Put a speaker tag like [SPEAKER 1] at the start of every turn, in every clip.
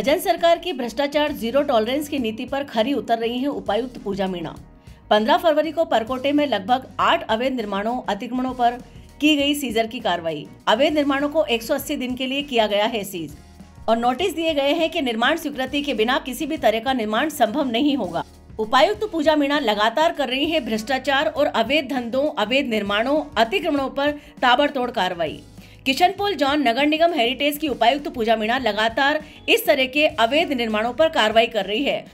[SPEAKER 1] भजन सरकार की भ्रष्टाचार जीरो टॉलरेंस की नीति पर खरी उतर रही हैं उपायुक्त पूजा मीणा। 15 फरवरी को परकोटे में लगभग 8 अवैध निर्माणों अतिक्रमणों पर की गई सीजर की कार्रवाई। अवैध निर्माणों को 180 दिन के लिए किया गया है सीज और नोटिस दिए गए हैं कि निर्माण स्वीकृति के बिना किसी भी तरह का निर्माण संभव नहीं होगा। उपायुक्त पूजा मीणा लगातार कर रही है भ्रष्टाचार और अवैध धंधों, अवैध निर्माणों, अतिक्रमणों पर ताबड़तोड़ कार्रवाई। किशनपोल जोन नगर निगम हेरिटेज की उपायुक्त पूजा मीणा लगातार इस तरह के अवैध निर्माणों पर कार्रवाई कर रही है।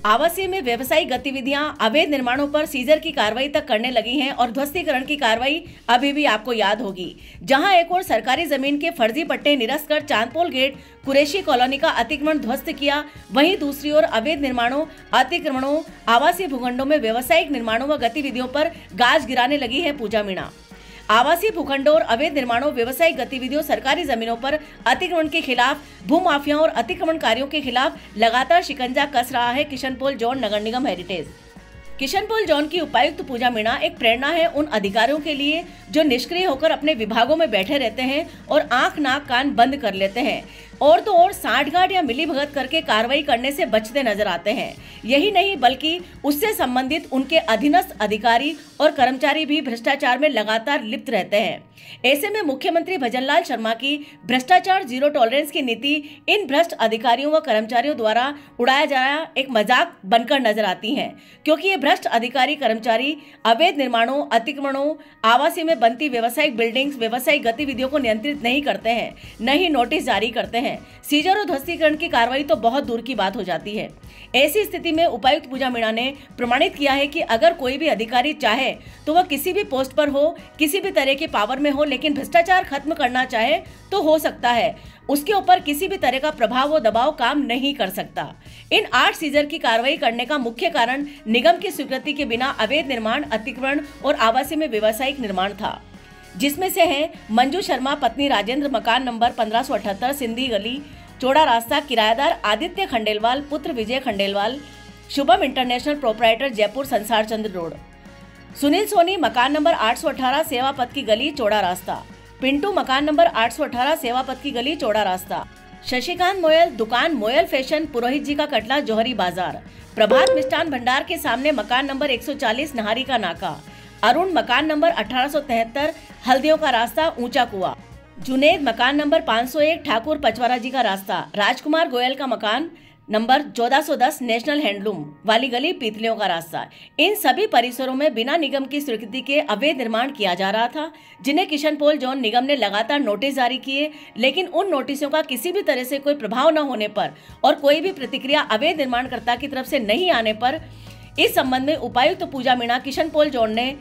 [SPEAKER 1] आवासीय में व्यवसायिक गतिविधियां अवैध निर्माणों पर सीजर की कार्रवाई तक करने लगी हैं और ध्वस्तीकरण की कार्रवाई अभी भी आपको याद होगी, जहां एक और सरकारी जमीन के फर्जी पट्टे निरस्त कर चांदपोल गेट कुरैशी कॉलोनी का अतिक्रमण ध्वस्त किया, वहीं दूसरी ओर अवैध निर्माणों, अतिक्रमणों, आवासीय भूखंडों में व्यवसायिक निर्माणों व गतिविधियों पर गाज गिराने लगी है पूजा मीणा। आवासीय भूखंडों और अवैध निर्माणों, व्यवसायिक गतिविधियों, सरकारी जमीनों पर अतिक्रमण के खिलाफ, भूमाफियाओं और अतिक्रमणकारियों के खिलाफ लगातार शिकंजा कस रहा है किशनपोल जोन नगर निगम हेरिटेज। किशनपोल जोन की उपायुक्त पूजा मीणा एक प्रेरणा है उन अधिकारियों के लिए जो निष्क्रिय होकर अपने विभागों में बैठे रहते हैं और आंख नाक कान बंद कर लेते हैं और तो और सांठगांठ या मिलीभगत करके कार्रवाई करने से बचते नजर आते हैं। यही नहीं बल्कि उससे संबंधित उनके अधीनस्थ अधिकारी और कर्मचारी भी भ्रष्टाचार में लगातार लिप्त रहते हैं। ऐसे में मुख्यमंत्री भजनलाल शर्मा की भ्रष्टाचार जीरो टॉलरेंस की नीति इन भ्रष्ट अधिकारियों व कर्मचारियों द्वारा उड़ाया जा रहा एक मजाक बनकर नजर आती है, क्योंकि ये भ्रष्ट अधिकारी कर्मचारी अवैध निर्माणों, अतिक्रमणों, आवासीय में बनती व्यावसायिक बिल्डिंग्स, व्यावसायिक गतिविधियों को नियंत्रित नहीं करते हैं, न ही नोटिस जारी करते हैं। सीजर और ध्वस्तीकरण की कार्रवाई तो बहुत दूर की बात हो जाती है। ऐसी स्थिति में उपायुक्त पूजा मीणा ने प्रमाणित किया है कि अगर कोई भी अधिकारी चाहे तो वह किसी भी पोस्ट पर हो, किसी भी तरह के पावर में हो, लेकिन भ्रष्टाचार खत्म करना चाहे तो हो सकता है। उसके ऊपर किसी भी तरह का प्रभाव व दबाव काम नहीं कर सकता। इन 8 सीजर की कार्रवाई करने का मुख्य कारण निगम की स्वीकृति के बिना अवैध निर्माण, अतिक्रमण और आवासीय में व्यावसायिक निर्माण था, जिसमें से है मंजू शर्मा पत्नी राजेंद्र, मकान नंबर 1578, सिंधी गली, चौड़ा रास्ता, किराएदार आदित्य खंडेलवाल, पुत्र विजय खंडेलवाल, शुभम इंटरनेशनल प्रोपराइटर, जयपुर, संसार चंद्र रोड, सुनील सोनी, मकान नंबर 818, सेवा पथ की गली, चौड़ा रास्ता, पिंटू, मकान नंबर 818, सेवा पथ की गली, चौड़ा रास्ता, शशिकांत मोयल, दुकान मोयल फैशन, पुरोहित जी का कटला, जौहरी बाजार, प्रभात मिष्ठान भंडार के सामने, मकान नंबर 140, नहारी का नाका, अरुण, मकान नंबर 1873, हल्दियों का रास्ता, ऊंचा कुआ, जुनेद, मकान नंबर 501, ठाकुर पचवारा जी का रास्ता, राजकुमार गोयल का मकान नंबर 1410, नेशनल हैंडलूम वाली गली, पीतलियों का रास्ता। इन सभी परिसरों में बिना निगम की स्वीकृति के अवैध निर्माण किया जा रहा था, जिन्हें किशनपोल जोन निगम ने लगातार नोटिस जारी किए, लेकिन उन नोटिसों का किसी भी तरह से कोई प्रभाव न होने पर और कोई भी प्रतिक्रिया अवैध निर्माणकर्ता की तरफ से नहीं आने पर इस संबंध में उपायुक्त पूजा मीणा किशनपोल जोन ने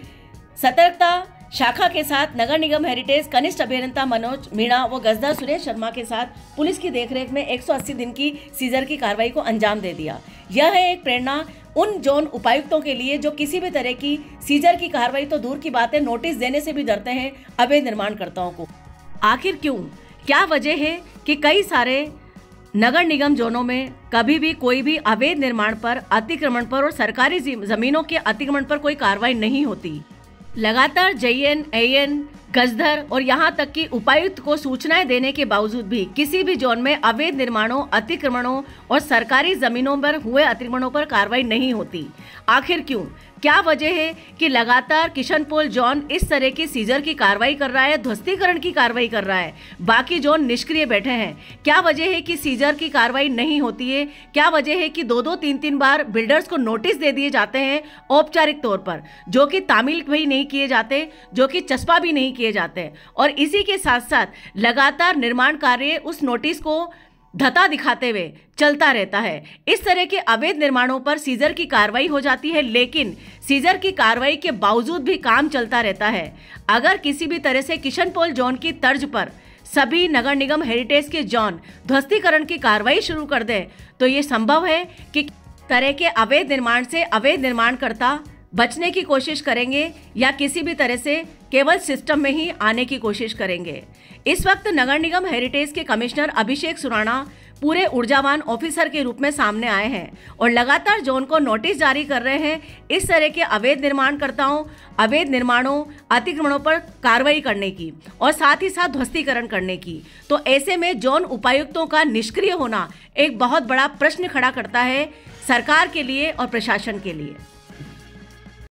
[SPEAKER 1] सतर्कता शाखा के साथ नगर निगम हेरिटेज कनिष्ठ अभियंता मनोज मीणा व गजदार सुरेश शर्मा के साथ पुलिस की देखरेख में 180 दिन की सीजर की कार्रवाई को अंजाम दे दिया। यह है एक प्रेरणा उन जोन उपायुक्तों के लिए जो किसी भी तरह की सीजर की कार्रवाई तो दूर की बात है, नोटिस देने से भी डरते हैं अवैध निर्माणकर्ताओं को। आखिर क्यों, क्या वजह है कि कई सारे नगर निगम जोनों में कभी भी कोई भी अवैध निर्माण पर, अतिक्रमण पर और सरकारी जमीनों के अतिक्रमण पर कोई कार्रवाई नहीं होती? लगातार JN, AN, गजधर और यहां तक कि उपायुक्त को सूचनाएं देने के बावजूद भी किसी भी जोन में अवैध निर्माणों, अतिक्रमणों और सरकारी जमीनों पर हुए अतिक्रमणों पर कार्रवाई नहीं होती। आखिर क्यों, क्या वजह है कि लगातार किशनपोल जोन इस तरह की सीजर की कार्रवाई कर रहा है, ध्वस्तीकरण की कार्रवाई कर रहा है, बाकी जोन निष्क्रिय बैठे हैं? क्या वजह है कि सीजर की कार्रवाई नहीं होती है? क्या वजह है कि 2-2, 3-3 बार बिल्डर्स को नोटिस दे दिए जाते हैं औपचारिक तौर पर, जो कि तामील भी नहीं किए जाते, जो कि चस्पा भी नहीं किए जाते हैं, और इसी के साथ साथ लगातार निर्माण कार्य उस नोटिस को धता दिखाते हुए चलता रहता है? इस तरह के अवैध निर्माणों पर सीजर की कार्रवाई हो जाती है, लेकिन सीजर की कार्रवाई के बावजूद भी काम चलता रहता है। अगर किसी भी तरह से किशनपोल जोन की तर्ज पर सभी नगर निगम हेरिटेज के जोन ध्वस्तीकरण की कार्रवाई शुरू कर दें तो ये संभव है कि तरह के अवैध निर्माण से अवैध निर्माणकर्ता बचने की कोशिश करेंगे या किसी भी तरह से केवल सिस्टम में ही आने की कोशिश करेंगे। इस वक्त नगर निगम हेरिटेज के कमिश्नर अभिषेक सुराणा पूरे ऊर्जावान ऑफिसर के रूप में सामने आए हैं और लगातार जोन को नोटिस जारी कर रहे हैं इस तरह के अवैध निर्माणकर्ताओं, अवैध निर्माणों, अतिक्रमणों पर कार्रवाई करने की और साथ ही साथ ध्वस्तीकरण करने की। तो ऐसे में जोन उपायुक्तों का निष्क्रिय होना एक बहुत बड़ा प्रश्न खड़ा करता है सरकार के लिए और प्रशासन के लिए।